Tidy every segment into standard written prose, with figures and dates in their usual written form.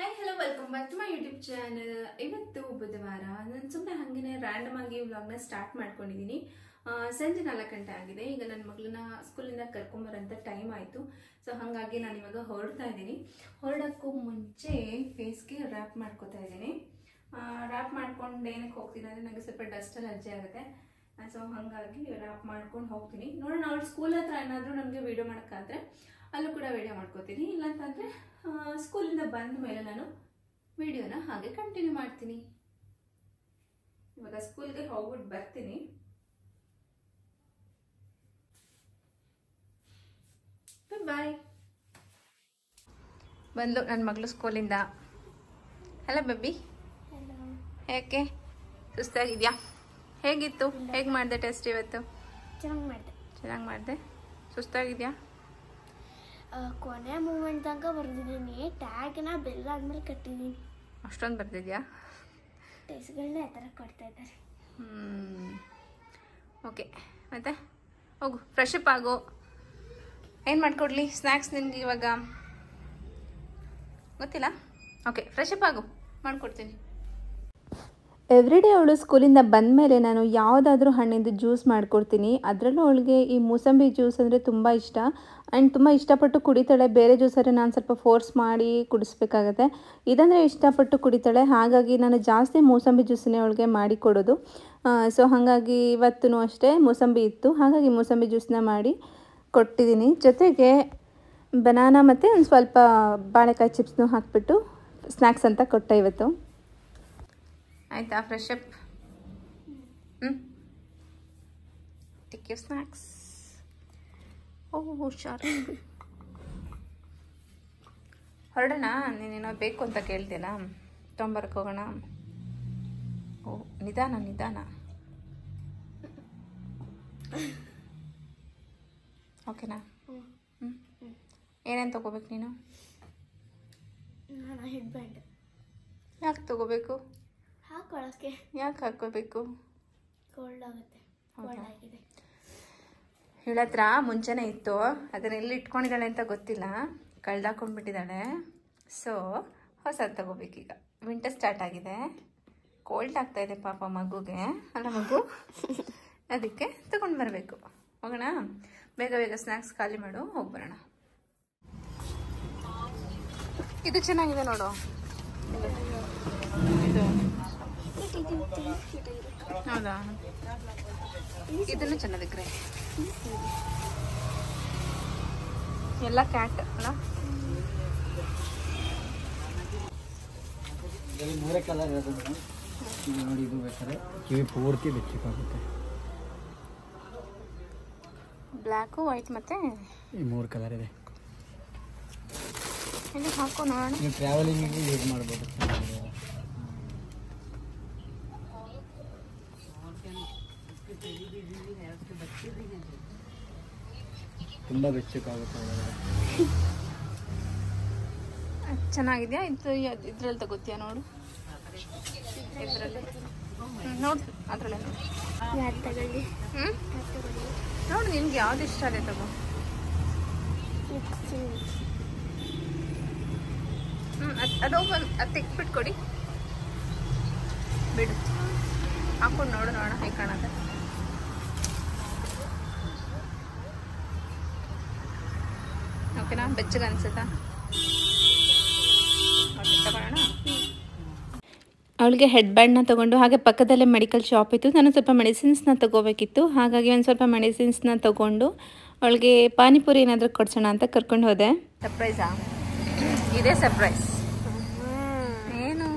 Hi hello welcome back to my YouTube channel. ಇವತ್ತು ಬುಧವಾರ ನಾನು ಸುಮ್ಮನೆ ಹಾಗೇನೆ ರ್ಯಾಂಡಮ್ ಆಗಿ ವ್ಲಾಗ್ನ ಸ್ಟಾರ್ಟ್ ಮಾಡ್ಕೊಂಡಿದ್ದೀನಿ. ಸಂಜೆ 4 ಗಂಟೆ ಆಗಿದೆ. ಈಗ ನನ್ನ ಮಗಳನ್ನ ಸ್ಕೂಲಿಂದ ಕರ್ಕೊಂಬರೋಂಥ ಟೈಮ್ ಆಯಿತು. ಸೊ ಹಾಗಾಗಿ ನಾನು ಇವಾಗ ಹೊರಡ್ತಾ ಇದ್ದೀನಿ. ಹೊರಡೋಕ್ಕೂ ಮುಂಚೆ ಫೇಸ್ಗೆ ರ್ಯಾಪ್ ಮಾಡ್ಕೋತಾ ಇದ್ದೀನಿ. ರ್ಯಾಪ್ ಮಾಡ್ಕೊಂಡು ಏನಕ್ಕೆ ಹೋಗ್ತೀನಿ ಅಂದರೆ ನನಗೆ ಸ್ವಲ್ಪ ಡಸ್ಟ್ ಅಲರ್ಜಿ ಆಗುತ್ತೆ. ಸೊ ಹಾಗಾಗಿ ರ್ಯಾಪ್ ಮಾಡ್ಕೊಂಡು ಹೋಗ್ತೀನಿ. ನೋಡೋಣ ಅವ್ಳು ಸ್ಕೂಲ್ ಹತ್ರ ಏನಾದರೂ ನನಗೆ ವೀಡಿಯೋ ಮಾಡೋಕ್ಕಾದ್ರೆ ಅಲ್ಲೂ ಕೂಡ ವೀಡಿಯೋ ಮಾಡ್ಕೋತೀನಿ. ಇಲ್ಲಾಂತಂದರೆ ಸ್ಕೂಲಿಂದ ಬಂದ ಮೇಲೆ ನಾನು ವಿಡಿಯೋನ ಹಾಗೆ ಕಂಟಿನ್ಯೂ ಮಾಡ್ತೀನಿ. ಇವಾಗ ಸ್ಕೂಲ್ಗೆ ಹೋಗ್ಬಿಟ್ಟು ಬರ್ತೀನಿ. ಬಾಯ್. ಬಂದು ನನ್ನ ಮಗಳು ಸ್ಕೂಲಿಂದ. Hello baby. ಯಾಕೆ ಸುಸ್ತಾಗಿದ್ಯಾ? ಹೇಗಿತ್ತು? ಹೇಗೆ ಮಾಡಿದೆ ಟೆಸ್ಟ್ ಇವತ್ತು? ಚೆನ್ನಾಗಿ ಮಾಡಿದೆ. ಸುಸ್ತಾಗಿದ್ಯಾ? ಕೊನೆ ಮೂಮೆಂಟ್ ತನಕ ಬರ್ದಿದ್ದೀನಿ. ಟ್ಯಾಗ್ನ ಬೆಲ್ಲ ಆದ್ಮೇಲೆ ಕಟ್ಟಿದ್ದೀನಿ. ಅಷ್ಟೊಂದು ಬರ್ದಿದ್ಯಾ? ಟೆಸ್ಟ್ಗಳನ್ನ ಆ ಥರ ಕೊಡ್ತಾ ಇದ್ದಾರೆ. ಓಕೆ, ಮತ್ತೆ ಹೋಗು, ಫ್ರೆಶ್ ಅಪ್ ಆಗು. ಏನು ಮಾಡಿಕೊಡ್ಲಿ ಸ್ನ್ಯಾಕ್ಸ್ ನಿನಗೆ ಇವಾಗ? ಗೊತ್ತಿಲ್ಲ? ಓಕೆ, ಫ್ರೆಶ್ ಅಪ್ ಆಗು, ಮಾಡಿಕೊಡ್ತೀನಿ. ಎವ್ರಿಡೇ ಅವಳು ಸ್ಕೂಲಿಂದ ಬಂದ ಮೇಲೆ ನಾನು ಯಾವುದಾದ್ರೂ ಹಣ್ಣಿಂದು ಜ್ಯೂಸ್ ಮಾಡಿಕೊಡ್ತೀನಿ. ಅದರಲ್ಲೂ ಅವಳಿಗೆ ಈ ಮೂಸಂಬಿ ಜ್ಯೂಸ್ ಅಂದರೆ ತುಂಬ ಇಷ್ಟ ಆ್ಯಂಡ್ ತುಂಬ ಇಷ್ಟಪಟ್ಟು ಕುಡಿತಾಳೆ. ಬೇರೆ ಜ್ಯೂಸರೆ ನಾನು ಸ್ವಲ್ಪ ಫೋರ್ಸ್ ಮಾಡಿ ಕುಡಿಸ್ಬೇಕಾಗತ್ತೆ. ಇದಂದರೆ ಇಷ್ಟಪಟ್ಟು ಕುಡಿತಾಳೆ. ಹಾಗಾಗಿ ನಾನು ಜಾಸ್ತಿ ಮೂಸಂಬಿ ಜ್ಯೂಸನ್ನೇ ಅವಳಿಗೆ ಮಾಡಿ ಕೊಡೋದು. ಸೊ ಹಾಗಾಗಿ ಇವತ್ತೂ ಅಷ್ಟೇ ಮೂಸಂಬಿ ಇತ್ತು. ಹಾಗಾಗಿ ಮೂಸಂಬಿ ಜ್ಯೂಸನ್ನ ಮಾಡಿ ಕೊಟ್ಟಿದ್ದೀನಿ. ಜೊತೆಗೆ ಬನಾನಾ ಮತ್ತು ಒಂದು ಸ್ವಲ್ಪ ಬಾಳೆಕಾಯಿ ಚಿಪ್ಸ್ನೂ ಹಾಕಿಬಿಟ್ಟು ಸ್ನ್ಯಾಕ್ಸ್ ಅಂತ ಕೊಟ್ಟೆ ಇವತ್ತು. ಆಯಿತಾ? Fresh up. ಟೇಕ್ ಯರ್ ಸ್ನ್ಯಾಕ್ಸ್. ಹುಷಾರು. ಹೊರಡೋಣ? ನೀನೇನೋ ಬೇಕು ಅಂತ ಕೇಳ್ತೀನಾ? ತೊಂಬರಕ್ಕೆ ಹೋಗೋಣ? ನಿಧಾನ ನಿಧಾನ. ಓಕೆನಾ? ಏನೇನು ತೊಗೋಬೇಕು ನೀನು? Head band. ಯಾಕೆ ತೊಗೋಬೇಕು? ಹಾಕೊಳ್ಳೋಕ್ಕೆ. ಯಾಕೆ ಹಾಕೋಬೇಕು? ಕೋಲ್ಡ್ ಆಗುತ್ತೆ. ಕೋಲ್ಡ್ ಆಗಿದೆ. ಇವಳ ಹತ್ರ ಮುಂಚೆನೇ ಇತ್ತು. ಅದನ್ನ ಎಲ್ಲಿ ಇಟ್ಕೊಂಡಿದ್ದಾಳೆ ಅಂತ ಗೊತ್ತಿಲ್ಲ. ಕಳ್ದಾಕೊಂಡ್ಬಿಟ್ಟಿದ್ದಾಳೆ. ಸೊ ಹೊಸದು ತಗೋಬೇಕೀಗ. ವಿಂಟರ್ ಸ್ಟಾರ್ಟ್ ಆಗಿದೆ. ಕೋಲ್ಡ್ ಆಗ್ತಾ ಇದೆ ಪಾಪ ಮಗುಗೆ. ಅಲ್ಲ ಮಗು? ಅದಕ್ಕೆ ತಗೊಂಡು ಬರಬೇಕು. ಹೋಗೋಣ? ಬೇಗ ಬೇಗ ಸ್ನ್ಯಾಕ್ಸ್ ಖಾಲಿ ಮಾಡು, ಹೋಗ್ಬರೋಣ. ಇದು ಚೆನ್ನಾಗಿದೆ ನೋಡು. ಇದು ಹೌದಾ? ಇದನ್ನು ಚೆನ್ನಾಗಿದೆ. ಎಲ್ಲ ಕ್ಯಾಟ್ ಅಲ್ಲ? ಮೂರೇ ಕಲರ್ ಇರೋದು ನೋಡಿ. ಇದು ಬೇಕಾದ್ರೆ ಕಿವಿ ಪೂರ್ತಿ ಬೆಚ್ಚಕ್ಕಾಗುತ್ತೆ. ಬ್ಲ್ಯಾಕು, ವೈಟ್ ಮತ್ತೆ ಈ 3 ಕಲರ್ ಇದೆ. ಇಲ್ಲಿ ಹಾಕೋ ನೋಡೋಣ. ನೀವು ಟ್ರಾವೆಲಿಂಗಿಗೆ ಯೂಸ್ ಮಾಡ್ಬೋದು. ತುಂಬ ಬೆಚ್ಚಕ್ಕಾಗುತ್ತೆ. ಚೆನ್ನಾಗಿದೆಯಾ? ಇದ್ರಲ್ಲಿ ತಗೋತೀಯ ನೋಡು. ಇದರಲ್ಲಿ ನೋಡು, ಅದರಲ್ಲೇ ನೋಡು. ಯಾರು ತಗೊಳ್ಳಿ? ನೋಡು, ನಿನ್ಗೆ ಯಾವ್ದು ಇಷ್ಟ ಅದೇ ತಗೋ. ಅದು ತೆಗ್ಬಿಟ್ಟು ಕೊಡಿ. ಬಿಡು, ಹಾಕೊಂಡು ನೋಡು, ನೋಡೋಣ ಹೇಗೆ ಕಾಣುತ್ತೆ. ಓಕೆನಾ? ಬೆಚ್ಚಗೆ ಅನ್ಸುತ್ತಾ? ಓಕೆ, ತಗೊಳ್ಳೋಣ. ಅವಳಿಗೆ ಹೆಡ್ ಬ್ಯಾಂಡ್ನ ತೊಗೊಂಡು ಹಾಗೆ ಪಕ್ಕದಲ್ಲೇ ಮೆಡಿಕಲ್ ಶಾಪ್ ಇತ್ತು. ನಾನು ಸ್ವಲ್ಪ ಮೆಡಿಸಿನ್ಸ್ನ ತೊಗೋಬೇಕಿತ್ತು. ಹಾಗಾಗಿ ಒಂದು ಸ್ವಲ್ಪ ಮೆಡಿಸಿನ್ಸ್ನ ತೊಗೊಂಡು ಅವಳಿಗೆ ಪಾನಿಪುರಿ ಏನಾದರೂ ಕೊಡ್ಸೋಣ ಅಂತ ಕರ್ಕೊಂಡು ಹೋದೆ. ಸರ್ಪ್ರೈಸಾ? ಇದೇ ಸರ್ಪ್ರೈಸ್. ಏನು?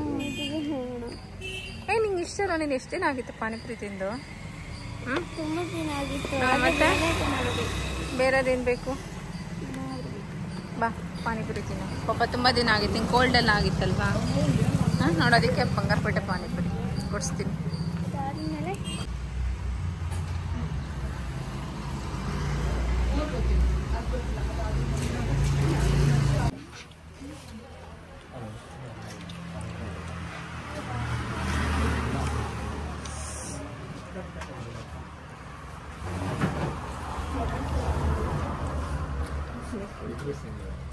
ನಿಂಗೆ ಇಷ್ಟ ಅಲ್ಲ? ನೀನು ಎಷ್ಟು ದಿನ ಆಗಿತ್ತು ಪಾನಿಪುರಿ ತಿಂದು? ತುಂಬ ದಿನ ಆಗಿತ್ತು. ಮತ್ತೆ ಬೇರೆದೇನು ಬೇಕು? ಬಾ, ಪಾನಿಪುರಿ ತಿನ್ನು. ಪಾಪ ತುಂಬ ದಿನ ಆಗಿತ್ತು. ಹಿಂಗೆ ಕೋಲ್ಡೆಲ್ಲ ಆಗಿತ್ತಲ್ವಾ? ನೋಡೋದಕ್ಕೆ ಬಂಗಾರಪೇಟೆ ಪಾನಿಪುರಿ ಕೊಡಿಸ್ತೀನಿ. ಅದಾದ್ಮೇಲೆ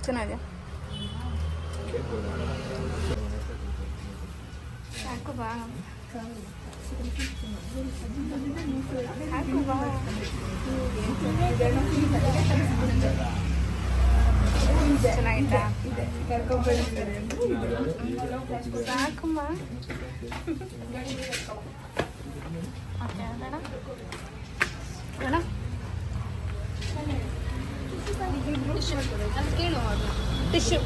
ಚೆನ್ನಾಗಿದೆ. ಸಾಕು ಬಾ ಸಾಕು ಬಾ ಚೆನ್ನಾಗಿತ್ತಾ ಸಾಕಮ್ಮ ಓಕೆ ಅಣ್ಣ ಅಣ್ಣ ಕೇಳು ಟಿಶ್ಯೂ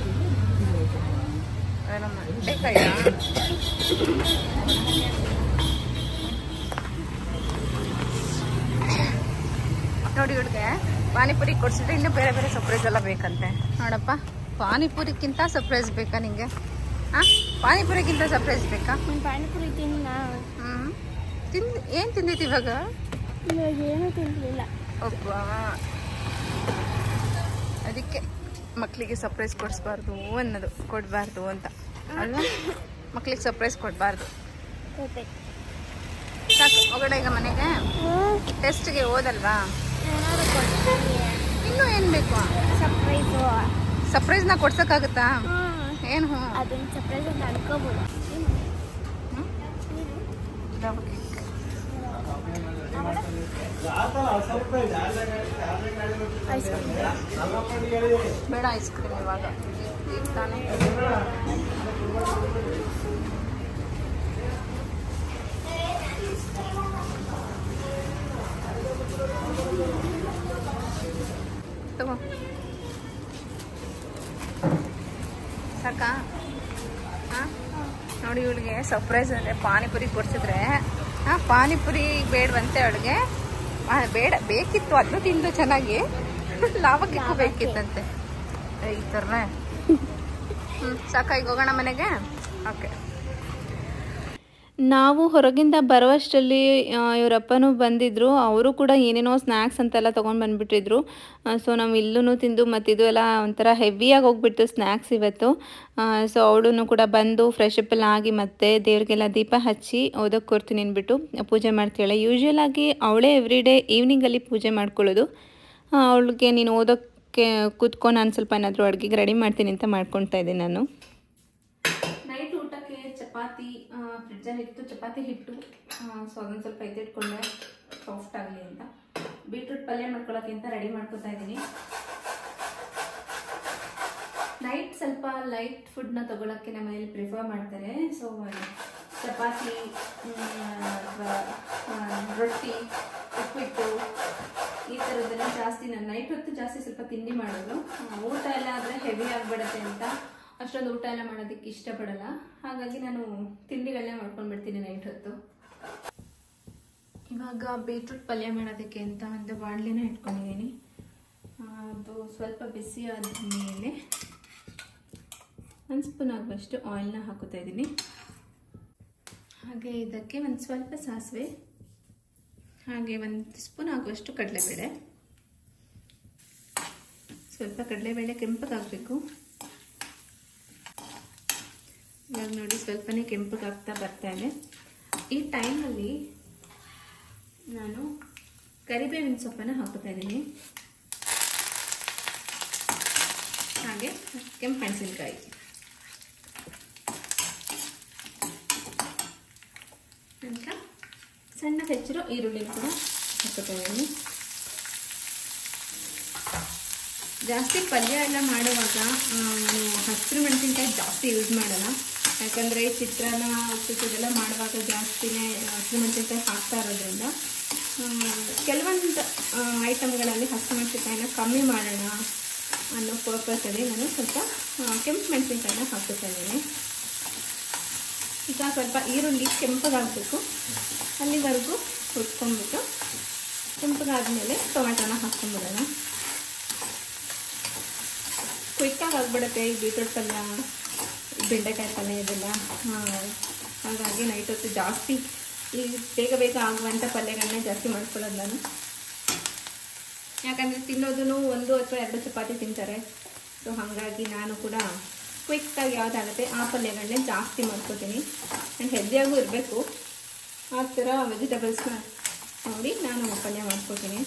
ಬೇಕಾಯ್ತಾ ನೋಡಿ ಹುಡುಗೆ ಪಾನಿಪುರಿ ಕೊಡ್ಸಿದ್ರೆ ಇನ್ನೂ ಬೇರೆ ಬೇರೆ ಸರ್ಪ್ರೈಸ್ ಎಲ್ಲ ಬೇಕಂತೆ ನೋಡಪ್ಪ ಪಾನಿಪುರಿಗಿಂತ ಸರ್ಪ್ರೈಸ್ ಬೇಕಾ ನಿಂಗೆ ಹಾಂ ಪಾನಿಪುರಿಗಿಂತ ಸರ್ಪ್ರೈಸ್ ಬೇಕಾ ನಾನು ಪಾನಿಪುರಿ ತಿನ್ನ ಏನು ತಿಂದಿತ್ತು ಇವಾಗ ಇವಾಗ ಏನೂ ತಿನ್ನಲಿಲ್ಲ ಒಬ್ಬ ಅದಕ್ಕೆ ಮಕ್ಕಳಿಗೆ ಸರ್ಪ್ರೈಸ್ ಕೊಡಿಸ್ಬಾರ್ದು ಅನ್ನೋದು ಕೊಡಬಾರ್ದು ಅಂತ ಅಲ್ವಾ ಮಕ್ಕಳಿಗೆ ಸರ್ಪ್ರೈಸ್ ಕೊಡಬಾರ್ದು ಸಾಕು ಹೋಗೋಣ ಈಗ ಮನೆಗೆ ಟೆಸ್ಟ್ಗೆ ಓದಲ್ವಾ ಏನಾದ್ರು ಕೊಡ್ತೀನಿ ಇನ್ನೂ ಏನು ಬೇಕು ಸರ್ಪ್ರೈಸು ಸರ್ಪ್ರೈಸ್ನ ಕೊಡ್ಸೋಕ್ಕಾಗುತ್ತಾ ಏನು ಹ್ಞೂ ಅದನ್ನ ಸರ್ಪ್ರೈಸ್ ಅಂತ ಅನ್ಕೋಬೋದು ಬೇಡ ಐಸ್ ಕ್ರೀಮ್ ಇವಾಗ ಈಗ ತಾನೇ ತಗೋ ಸಾಕಾ ಹಾಂ ನೋಡಿ ಇವಳಿಗೆ ಸರ್ಪ್ರೈಸ್ ಅಂದರೆ ಪಾನಿಪುರಿ ಕೊಡ್ಸಿದ್ರೆ ಹಾಂ ಪಾನಿಪುರಿ ಬೇಡವಂತೆ ಅವಳಿಗೆ ಬೇಡ ಬೇಕಿತ್ತು ಅದನ್ನು ತಿಂದು ಚೆನ್ನಾಗಿ ಲಾಭಕ್ಕೆ ಬೇಕಿತ್ತಂತೆ ಈ ಥರನೇ ಸಾಕಾ ಈಗ ಹೋಗೋಣ ಮನೆಗೆ ಓಕೆ ನಾವು ಹೊರಗಿಂದ ಬರುವಷ್ಟರಲ್ಲಿ ಇವರಪ್ಪನೂ ಬಂದಿದ್ದರು ಅವರು ಕೂಡ ಏನೇನೋ ಸ್ನ್ಯಾಕ್ಸ್ ಅಂತೆಲ್ಲ ತೊಗೊಂಡು ಬಂದುಬಿಟ್ಟಿದ್ರು ಸೊ ನಾವು ಇಲ್ಲೂ ತಿಂದು ಮತ್ತಿದು ಎಲ್ಲ ಒಂಥರ ಹೆವಿಯಾಗಿ ಹೋಗ್ಬಿಟ್ಟು ಸ್ನ್ಯಾಕ್ಸ್ ಇವತ್ತು ಸೊ ಅವಳು ಕೂಡ ಬಂದು ಫ್ರೆಶ್ ಅಪ್ ಎಲ್ಲ ಆಗಿ ಮತ್ತೆ ದೇವ್ರಿಗೆಲ್ಲ ದೀಪ ಹಚ್ಚಿ ಓದೋಕ್ಕೆ ಕೊಡ್ತೀನಿ ಅಂದ್ಬಿಟ್ಟು ಪೂಜೆ ಮಾಡ್ತಾಳೆ ಯೂಶ್ವಲಾಗಿ ಅವಳೇ ಎವ್ರಿ ಡೇ ಈವ್ನಿಂಗಲ್ಲಿ ಪೂಜೆ ಮಾಡ್ಕೊಳ್ಳೋದು ಅವಳಿಗೆ ನೀನು ಓದೋಕ್ಕೆ ಕೂತ್ಕೊ ನಾನು ಸ್ವಲ್ಪ ಏನಾದರೂ ಅಡುಗೆಗೆ ರೆಡಿ ಮಾಡ್ತೀನಿ ಅಂತ ಮಾಡ್ಕೊಳ್ತಾ ಇದ್ದೀನಿ ನಾನು ನೈಟ್ ಊಟಕ್ಕೆ ಚಪಾತಿ ಫ್ರಿಡ್ಜಲ್ಲಿ ಇಟ್ಟು ಚಪಾತಿ ಹಿಟ್ಟು ಸೊ ಅದನ್ನು ಸ್ವಲ್ಪ ಎತ್ತಿಟ್ಕೊಂಡೆ ಸಾಫ್ಟ್ ಆಗಲಿ ಅಂತ ಬೀಟ್ರೂಟ್ ಪಲ್ಯ ಮಾಡ್ಕೊಳ್ಳೋಕೆ ಅಂತ ರೆಡಿ ಮಾಡ್ಕೊತಾ ಇದ್ದೀನಿ ನೈಟ್ ಸ್ವಲ್ಪ ಲೈಟ್ ಫುಡ್ನ ತೊಗೊಳಕ್ಕೆ ನಮ್ಮ ಮನೇಲಿ ಪ್ರಿಫರ್ ಮಾಡ್ತಾರೆ ಸೊ ಚಪಾತಿ ಅಥವಾ ರೊಟ್ಟಿ ಉಪ್ಪಿಟ್ಟು ಈ ಥರದ್ದೆಲ್ಲ ಜಾಸ್ತಿ ನಾನು ನೈಟ್ ಹೊತ್ತು ಜಾಸ್ತಿ ಸ್ವಲ್ಪ ತಿಂಡಿ ಮಾಡೋದು ಊಟ ಎಲ್ಲ ಆದರೆ ಹೆವಿ ಆಗಿಬಿಡುತ್ತೆ ಅಂತ ಅಷ್ಟೊಂದು ಊಟ ಎಲ್ಲ ಮಾಡೋದಕ್ಕೆ ಇಷ್ಟಪಡಲ್ಲ ಹಾಗಾಗಿ ನಾನು ತಿಂಡಿಗಳನ್ನೇ ಮಾಡ್ಕೊಂಡ್ಬಿಡ್ತೀನಿ ನೈಟ್ ಹೊತ್ತು ಇವಾಗ ಬೀಟ್ರೂಟ್ ಪಲ್ಯ ಮಾಡೋದಕ್ಕೆ ಅಂತ ಒಂದು ಬಾಣಲೆನ ಇಟ್ಕೊಂಡಿದ್ದೀನಿ ಅದು ಸ್ವಲ್ಪ ಬಿಸಿ ಆದಮೇಲೆ 1 ಸ್ಪೂನ್ ಆಗುವಷ್ಟು ಆಯಿಲ್ನ ಹಾಕೋತಾ ಇದ್ದೀನಿ ಹಾಗೆ ಇದಕ್ಕೆ ಒಂದು ಸ್ವಲ್ಪ ಸಾಸಿವೆ ಹಾಗೆ 1 ಸ್ಪೂನ್ ಆಗುವಷ್ಟು ಕಡಲೆಬೇಳೆ ಸ್ವಲ್ಪ ಕಡಲೆಬೇಳೆ ಕೆಂಪಗಾಗಬೇಕು ಇವಾಗ ನೋಡಿ ಸ್ವಲ್ಪನೇ ಕೆಂಪಗಾಗ್ತಾ ಬರ್ತಾ ಇದೆ ಈ ಟೈಮಲ್ಲಿ ನಾನು ಕರಿಬೇವಿನ ಸೊಪ್ಪನ್ನು ಹಾಕೋತಾ ಇದ್ದೀನಿ ಹಾಗೆ ಕೆಂಪು ಮೆಣಸಿನಕಾಯಿ ನಂತರ ಸಣ್ಣ ಹೆಚ್ಚಿರೋ ಈರುಳ್ಳಿ ಕೂಡ ಹಾಕೋತಾ ಇದ್ದೀನಿ ಜಾಸ್ತಿ ಪಲ್ಯ ಎಲ್ಲ ಮಾಡುವಾಗ ನಾನು ಹಸಿರು ಮೆಣಸಿನ್ಕಾಯಿ ಜಾಸ್ತಿ ಯೂಸ್ ಮಾಡಲ್ಲ ಯಾಕಂದರೆ ಚಿತ್ರಾನ್ನ ಉಪ್ಪಿಟ್ಟೆಲ್ಲ ಮಾಡುವಾಗ ಜಾಸ್ತಿನೇ ಹಸಿರು ಮೆಣಸಿನ್ಕಾಯಿ ಹಾಕ್ತಾ ಇರೋದ್ರಿಂದ ಕೆಲವೊಂದು ಐಟಮ್ಗಳಲ್ಲಿ ಹಸಿರು ಮೆಣಸಿನ್ಕಾಯಿನ ಕಮ್ಮಿ ಮಾಡೋಣ ಅನ್ನೋ ಪರ್ಪಸಲ್ಲಿ ನಾನು ಸ್ವಲ್ಪ ಕೆಂಪು ಮೆಣಸಿನ್ಕಾಯಿನ ಹಾಕ್ತಾ ಇದ್ದೀನಿ ಈಗ ಸ್ವಲ್ಪ ಈರುಳ್ಳಿ ಕೆಂಪಗಾಗಬೇಕು ಅಲ್ಲಿವರೆಗೂ ಹುರ್ಕೊಂಡ್ಬಿಟ್ಟು ಕೆಂಪಗಾದ್ಮೇಲೆ ಟೊಮೆಟೊನ ಹಾಕ್ಕೊಂಡ್ಬಿಡೋಣ ಕ್ವಿಕ್ಕಾಗಿ ಆಗಿಬಿಡುತ್ತೆ ಈ ಬೀಟ್ರೂಟ್ ಪಲ್ಯ ಬೆಂಡೆಕಾಯಿ ಪಲ್ಯ ಇದೆಲ್ಲ ಹಾಗಾಗಿ ನೈಟ್ ಹೊತ್ತು ಜಾಸ್ತಿ ಈ ಬೇಗ ಬೇಗ ಆಗುವಂಥ ಪಲ್ಯಗಳನ್ನೇ ಜಾಸ್ತಿ ಮಾಡ್ಕೊಳ್ಳೋದು ನಾನು ಯಾಕಂದರೆ ತಿನ್ನೋದು 1 ಅಥವಾ 2 ಚಪಾತಿ ತಿಂತಾರೆ ಸೊ ಹಾಗಾಗಿ ನಾನು ಕೂಡ ಕ್ವಿಕ್ಕಾಗಿ ಯಾವುದಾಗುತ್ತೆ ಆ ಪಲ್ಯಗಳನ್ನೇ ಜಾಸ್ತಿ ಮಾಡ್ಕೊತೀನಿ ಆ್ಯಂಡ್ ಹೆಲ್ದಿಯಾಗೂ ಇರಬೇಕು ಆ ಥರ ವೆಜಿಟೇಬಲ್ಸ್ನ ನೋಡಿ ನಾನು ಪಲ್ಯ ಮಾಡ್ಕೊತೀನಿ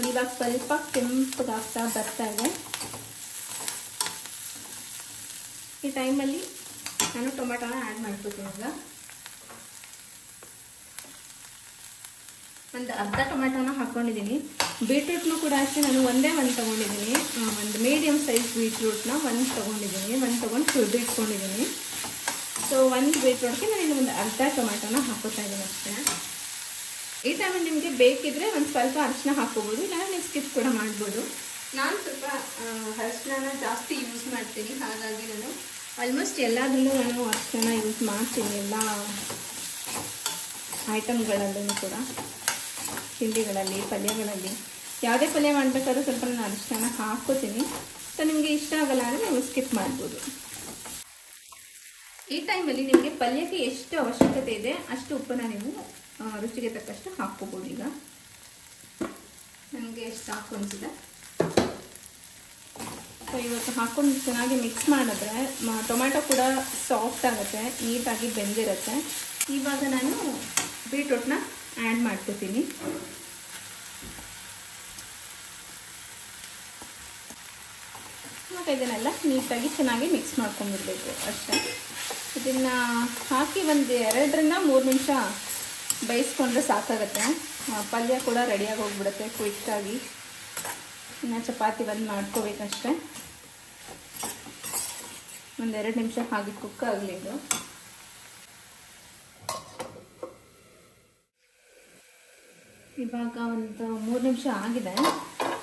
ಇವಾಗ ಸ್ವಲ್ಪ ಕೆಂಪಗಾಗ್ತಾ ಬರ್ತಾ ಇದೆ ಈ ಟೈಮಲ್ಲಿ ನಾನು ಟೊಮೆಟೊನ ಆ್ಯಡ್ ಮಾಡ್ಕೊತೀನಿ. ಈಗ ಒಂದು ಅರ್ಧ ಟೊಮೆಟೊನ ಹಾಕ್ಕೊಂಡಿದ್ದೀನಿ. ಬೀಟ್ರೂಟ್ನು ಕೂಡ ಅಷ್ಟೇ ನಾನು ಒಂದೇ ಒಂದು ತೊಗೊಂಡಿದ್ದೀನಿ. ಒಂದು ಮೀಡಿಯಮ್ ಸೈಜ್ ಬೀಟ್ರೂಟ್ನ ಒಂದು ತೊಗೊಂಡಿದ್ದೀನಿ. ಒಂದು ತೊಗೊಂಡು ತುರಿದಿಟ್ಕೊಂಡಿದ್ದೀನಿ. ಸೊ ಒಂದು ಬೀಟ್ರೂಟ್ಗೆ ನಾನು ಇಲ್ಲಿ ಒಂದು ಅರ್ಧ ಟೊಮೆಟೊನ ಹಾಕೋತಾ ಇದ್ದೀನಿ ಅಷ್ಟೇ. ಈ ಟೈಮಲ್ಲಿ ನಿಮಗೆ ಬೇಕಿದ್ರೆ ಒಂದು ಸ್ವಲ್ಪ ಅರಿಶಿನ ಹಾಕೋಬೋದು, ಇಲ್ಲ ನೀವು ಸ್ಕಿಪ್ ಕೂಡ ಮಾಡ್ಬೋದು. ನಾನು ಸ್ವಲ್ಪ ಅರಿಶಿನ ಜಾಸ್ತಿ ಯೂಸ್ ಮಾಡ್ತೀನಿ, ಹಾಗಾಗಿ ನಾನು ಆಲ್ಮೋಸ್ಟ್ ಎಲ್ಲದರಲ್ಲೂ ನಾನು ಅರಿಶಿನ ಯೂಸ್ ಮಾಡ್ತೀನಿ. ಎಲ್ಲ ಐಟಮ್ಗಳಲ್ಲೂ ಕೂಡ, ತಿಂಡಿಗಳಲ್ಲಿ, ಪಲ್ಯಗಳಲ್ಲಿ, ಯಾವುದೇ ಪಲ್ಯ ಮಾಡಬೇಕಾದ್ರೂ ಸ್ವಲ್ಪ ನಾನು ಅರಿಶಿನ ಹಾಕ್ಕೋತೀನಿ. ಸೊ ನಿಮಗೆ ಇಷ್ಟ ಆಗಲ್ಲ ಅಂದರೆ ನೀವು ಸ್ಕಿಪ್ ಮಾಡ್ಬೋದು. ಈ ಟೈಮಲ್ಲಿ ನಿಮಗೆ ಪಲ್ಯಕ್ಕೆ ಎಷ್ಟು ಅವಶ್ಯಕತೆ ಇದೆ ಅಷ್ಟು ಉಪ್ಪನ್ನು ನೀವು ರುಚಿಗೆ ತಕ್ಕಷ್ಟು ಹಾಕ್ಕೋಬೋದು. ಈಗ ನನಗೆ ಎಷ್ಟು ಸಾಕು ಅನಿಸಿದೆ. ಸೊ ಇವತ್ತು ಹಾಕ್ಕೊಂಡು ಚೆನ್ನಾಗಿ ಮಿಕ್ಸ್ ಮಾಡಿದ್ರೆ ಟೊಮ್ಯಾಟೊ ಕೂಡ ಸಾಫ್ಟ್ ಆಗುತ್ತೆ, ನೀಟಾಗಿ ಬೆಂದಿರುತ್ತೆ. ಇವಾಗ ನಾನು ಬೀಟ್ರೂಟ್ನ ಆ್ಯಡ್ ಮಾಡ್ಕೊತೀನಿ. ಮತ್ತು ಇದನ್ನೆಲ್ಲ ನೀಟಾಗಿ ಚೆನ್ನಾಗಿ ಮಿಕ್ಸ್ ಮಾಡ್ಕೊಂಡ್ಬಿಡ್ಬೇಕು ಅಷ್ಟೇ. ಇದನ್ನು ಹಾಕಿ ಒಂದು 2-3 ನಿಮಿಷ ಬೇಯಿಸ್ಕೊಂಡ್ರೆ ಸಾಕಾಗುತ್ತೆ. ಪಲ್ಯ ಕೂಡ ರೆಡಿಯಾಗಿ ಹೋಗ್ಬಿಡುತ್ತೆ ಕ್ವಿಕ್ಕಾಗಿ. ಇನ್ನು ಚಪಾತಿ ಒಂದು ಮಾಡ್ಕೋಬೇಕಷ್ಟೆ. 1-2 ನಿಮಿಷ ಹಾಗೆ ಕುಕ್ ಆಗಲಿ ಇದು. ಇವಾಗ ಒಂದು 3 ನಿಮಿಷ ಆಗಿದೆ.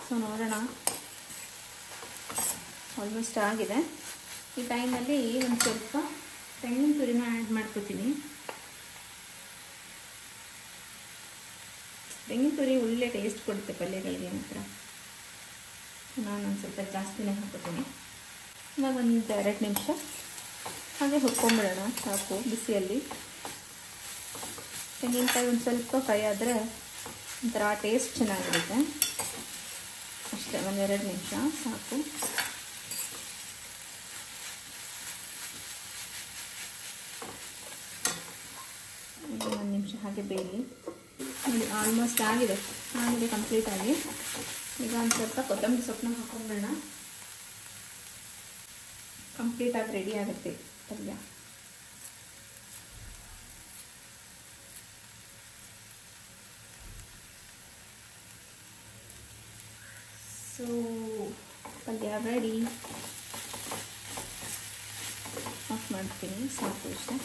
ಸೊ ನೋಡೋಣ, ಆಲ್ಮೋಸ್ಟ್ ಆಗಿದೆ. ಈ ಟೈಮಲ್ಲಿ ಒಂದು ಸ್ವಲ್ಪ ತೆಂಗಿನ ತುರಿನ ಆ್ಯಡ್ ಮಾಡ್ಕೊತೀನಿ. ತೆಂಗಿನ ತುರಿ ಒಳ್ಳೆ ಟೇಸ್ಟ್ ಕೊಡುತ್ತೆ ಪಲ್ಯಗಳಿಗೆ ಮಾತ್ರ. ನಾನು ಒಂದು ಸ್ವಲ್ಪ ಜಾಸ್ತಿನೇ ಹಾಕೋತೀನಿ. ಇವಾಗ ಒಂದು 2 ನಿಮಿಷ ಹಾಗೆ ಹುರ್ಕೊಂಬಿಡೋಣ ಸಾಕು ಬಿಸಿಯಲ್ಲಿ. ತೆಂಗಿನಕಾಯಿ ಒಂದು ಸ್ವಲ್ಪ ಫ್ರೈ ಆದರೆ ಒಂಥರ ಟೇಸ್ಟ್ ಚೆನ್ನಾಗಿರುತ್ತೆ ಅಷ್ಟೇ. 1-2 ನಿಮಿಷ ಸಾಕು. ಒಂದು ನಿಮಿಷ ಹಾಗೆ ಬೇಯಲಿ. ಆಲ್ಮೋಸ್ಟ್ ಆಗಿದೆ ಕಂಪ್ಲೀಟಾಗಿ. ಈಗ ಒಂದು ಸ್ವಲ್ಪ ಕೊತ್ತಂಬರಿ ಸೊಪ್ಪನ್ನ ಹಾಕೊಂಡ್ಬಿಡೋಣ. ಕಂಪ್ಲೀಟಾಗಿ ರೆಡಿ ಆಗುತ್ತೆ ಪಲ್ಯ. ಸೊ ಪಲ್ಯ ರೆಡಿ. ಆಫ್ ಮಾಡ್ತೀನಿ ಸಾಕು ಇಷ್ಟೇ.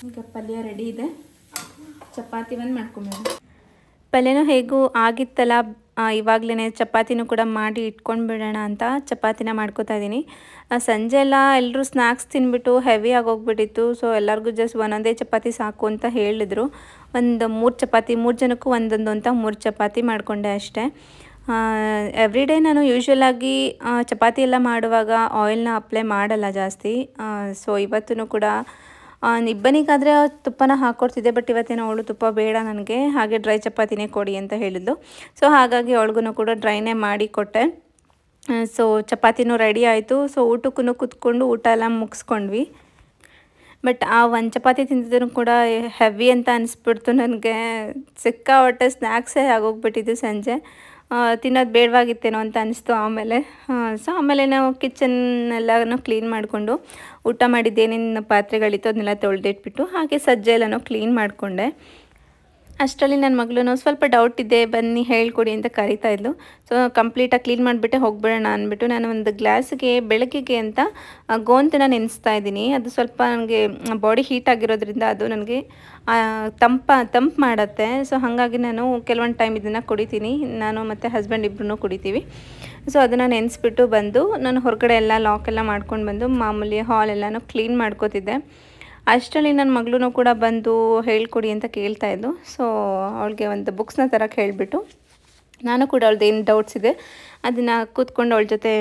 ಈಗ ಪಲ್ಯ ರೆಡಿ ಇದೆ. ಚಪಾತಿ ಒಂದು ಮಾಡ್ಕೊಂಬೇಡ. ಪಲ್ಯನೂ ಹೇಗೂ ಆಗಿತ್ತಲ್ಲ, ಇವಾಗಲೇ ಚಪಾತಿನೂ ಕೂಡ ಮಾಡಿ ಇಟ್ಕೊಂಡು ಬಿಡೋಣ ಅಂತ ಚಪಾತಿನ ಮಾಡ್ಕೋತಾ ಇದ್ದೀನಿ. ಸಂಜೆ ಎಲ್ಲ ಎಲ್ಲರೂ ಸ್ನ್ಯಾಕ್ಸ್ ತಿನ್ಬಿಟ್ಟು ಹೆವಿ ಆಗೋಗ್ಬಿಟ್ಟಿತ್ತು. ಸೊ ಎಲ್ಲರಿಗೂ ಜಸ್ಟ್ ಒಂದೊಂದೇ ಚಪಾತಿ ಸಾಕು ಅಂತ ಹೇಳಿದ್ರು. ಒಂದು 3 ಚಪಾತಿ, 3 ಜನಕ್ಕೂ ಒಂದೊಂದು ಅಂತ 3 ಚಪಾತಿ ಮಾಡಿಕೊಂಡೆ ಅಷ್ಟೇ. ಎವ್ರಿ ಡೇ ನಾನು ಯೂಶ್ವಲಾಗಿ ಚಪಾತಿ ಎಲ್ಲ ಮಾಡುವಾಗ ಆಯಿಲ್ನ ಅಪ್ಲೈ ಮಾಡಲ್ಲ ಜಾಸ್ತಿ. ಸೊ ಇವತ್ತೂ ಕೂಡ ಇಬ್ಬನಿಗಾದರೆ ತುಪ್ಪನ ಹಾಕ್ಕೊಡ್ತಿದ್ದೆ. ಬಟ್ ಇವತ್ತೇನೋ ಅವಳು ತುಪ್ಪ ಬೇಡ ನನಗೆ, ಹಾಗೆ ಡ್ರೈ ಚಪಾತಿನೇ ಕೊಡಿ ಅಂತ ಹೇಳಿದ್ಲು. ಸೊ ಹಾಗಾಗಿ ಅವಳಿಗೂ ಕೂಡ ಡ್ರೈನೇ ಮಾಡಿ ಕೊಟ್ಟೆ. ಸೊ ಚಪಾತಿನೂ ರೆಡಿ ಆಯಿತು. ಸೊ ಊಟಕ್ಕೂ ಕೂತ್ಕೊಂಡು ಊಟ ಎಲ್ಲ ಮುಗಿಸ್ಕೊಂಡ್ವಿ. ಬಟ್ ಆ ಒಂದು ಚಪಾತಿ ತಿಂದಿದ್ರು ಕೂಡ ಹೆವಿ ಅಂತ ಅನಿಸ್ಬಿಡ್ತು ನನಗೆ. ಸಿಕ್ಕಾಪಟ್ಟೆ ಸ್ನ್ಯಾಕ್ಸೇ ಆಗೋಗ್ಬಿಟ್ಟಿದ್ದು ಸಂಜೆ. ತಿನ್ನೋದು ಬೇಡವಾಗಿತ್ತೇನೋ ಅಂತ ಅನಿಸ್ತು ಆಮೇಲೆ. ಸೊ ಆಮೇಲೆ ನಾವು ಕಿಚನ್ ಎಲ್ಲನೂ ಕ್ಲೀನ್ ಮಾಡಿಕೊಂಡು ಊಟ ಮಾಡಿದ್ದೇನೇನು ಪಾತ್ರೆಗಳಿತ್ತು ಅದನ್ನೆಲ್ಲ ತೊಳೆದಿಟ್ಬಿಟ್ಟು ಹಾಗೆ ಸಜ್ಜೆ ಎಲ್ಲನೂ ಕ್ಲೀನ್ ಮಾಡಿಕೊಂಡೆ. ಅಷ್ಟರಲ್ಲಿ ನನ್ನ ಮಗಳೂ ಸ್ವಲ್ಪ ಡೌಟ್ ಇದೆ, ಬನ್ನಿ ಹೇಳ್ಕೊಡಿ ಅಂತ ಕರಿತಾ ಇದ್ಲು. ಸೊ ಕಂಪ್ಲೀಟಾಗಿ ಕ್ಲೀನ್ ಮಾಡಿಬಿಟ್ಟೆ ಹೋಗ್ಬಿಡೋಣ ಅಂದ್ಬಿಟ್ಟು ನಾನು ಒಂದು ಗ್ಲಾಸ್ಗೆ ಬೆಳಗ್ಗೆಗೆ ಅಂತ ಗೋಂತನ ನೆನೆಸ್ತಾ ಇದ್ದೀನಿ. ಅದು ಸ್ವಲ್ಪ ನನಗೆ ಬಾಡಿ ಹೀಟ್ ಆಗಿರೋದ್ರಿಂದ ಅದು ನನಗೆ ತಂಪು ಮಾಡುತ್ತೆ. ಸೊ ಹಾಗಾಗಿ ನಾನು ಕೆಲವೊಂದು ಟೈಮ್ ಇದನ್ನು ಕುಡಿತೀನಿ. ನಾನು ಮತ್ತು ಹಸ್ಬೆಂಡ್ ಇಬ್ಬರೂ ಕುಡಿತೀವಿ. ಸೊ ಅದನ್ನು ನೆನೆಸ್ಬಿಟ್ಟು ಬಂದು ನಾನು ಹೊರಗಡೆ ಎಲ್ಲ ಲಾಕೆಲ್ಲ ಮಾಡ್ಕೊಂಡು ಬಂದು ಮಾಮೂಲಿ ಹಾಲೆಲ್ಲನೂ ಕ್ಲೀನ್ ಮಾಡ್ಕೋತಿದ್ದೆ. ಅಷ್ಟರಲ್ಲಿ ನನ್ನ ಮಗಳೂ ಕೂಡ ಬಂದು ಹೇಳ್ಕೊಡಿ ಅಂತ ಕೇಳ್ತಾಯಿದ್ದು. ಸೊ ಅವಳಿಗೆ ಒಂದು ಬುಕ್ಸ್ನ ತರಕ್ಕೆ ಹೇಳಿಬಿಟ್ಟು ನಾನು ಕೂಡ ಅವಳದ್ದು ಏನು ಡೌಟ್ಸ್ ಇದೆ ಅದನ್ನು ಕೂತ್ಕೊಂಡು ಅವಳ ಜೊತೆ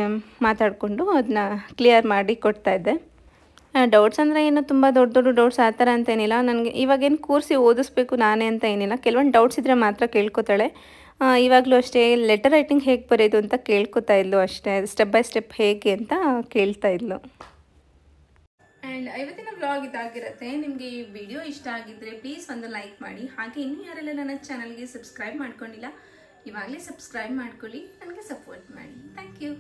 ಮಾತಾಡಿಕೊಂಡು ಅದನ್ನ ಕ್ಲಿಯರ್ ಮಾಡಿ ಕೊಡ್ತಾಯಿದ್ದೆ. ಡೌಟ್ಸ್ ಅಂದರೆ ಏನು ತುಂಬ ದೊಡ್ಡ ದೊಡ್ಡ ಡೌಟ್ಸ್ ಆ ಥರ ಅಂತ ಏನಿಲ್ಲ. ನನಗೆ ಇವಾಗೇನು ಕೂರಿಸಿ ಓದಿಸ್ಬೇಕು ನಾನೇ ಅಂತ ಏನಿಲ್ಲ. ಕೆಲವೊಂದು ಡೌಟ್ಸ್ ಇದ್ದರೆ ಮಾತ್ರ ಕೇಳ್ಕೊತಾಳೆ. ಇವಾಗಲೂ ಅಷ್ಟೇ ಲೆಟರ್ ರೈಟಿಂಗ್ ಹೇಗೆ ಬರೆಯೋದು ಅಂತ ಕೇಳ್ಕೊತಾ ಇದ್ಲು ಅಷ್ಟೇ. ಸ್ಟೆಪ್ ಬೈ ಸ್ಟೆಪ್ ಹೇಗೆ ಅಂತ ಕೇಳ್ತಾ ಇದ್ಲು. ಆ್ಯಂಡ್ ಇವತ್ತಿನ ವ್ಲಾಗ್ ಇದಾಗಿರುತ್ತೆ. ನಿಮಗೆ ಈ ವಿಡಿಯೋ ಇಷ್ಟ ಆಗಿದ್ದರೆ ಪ್ಲೀಸ್ ಒಂದು ಲೈಕ್ ಮಾಡಿ. ಹಾಗೆ ಇನ್ನೂ ಯಾರೆಲ್ಲ ನನ್ನ ಚಾನಲ್ಗೆ ಸಬ್ಸ್ಕ್ರೈಬ್ ಮಾಡ್ಕೊಂಡಿಲ್ಲ ಇವಾಗಲೇ ಸಬ್ಸ್ಕ್ರೈಬ್ ಮಾಡ್ಕೊಳ್ಳಿ, ನನಗೆ ಸಪೋರ್ಟ್ ಮಾಡಿ. Thank you.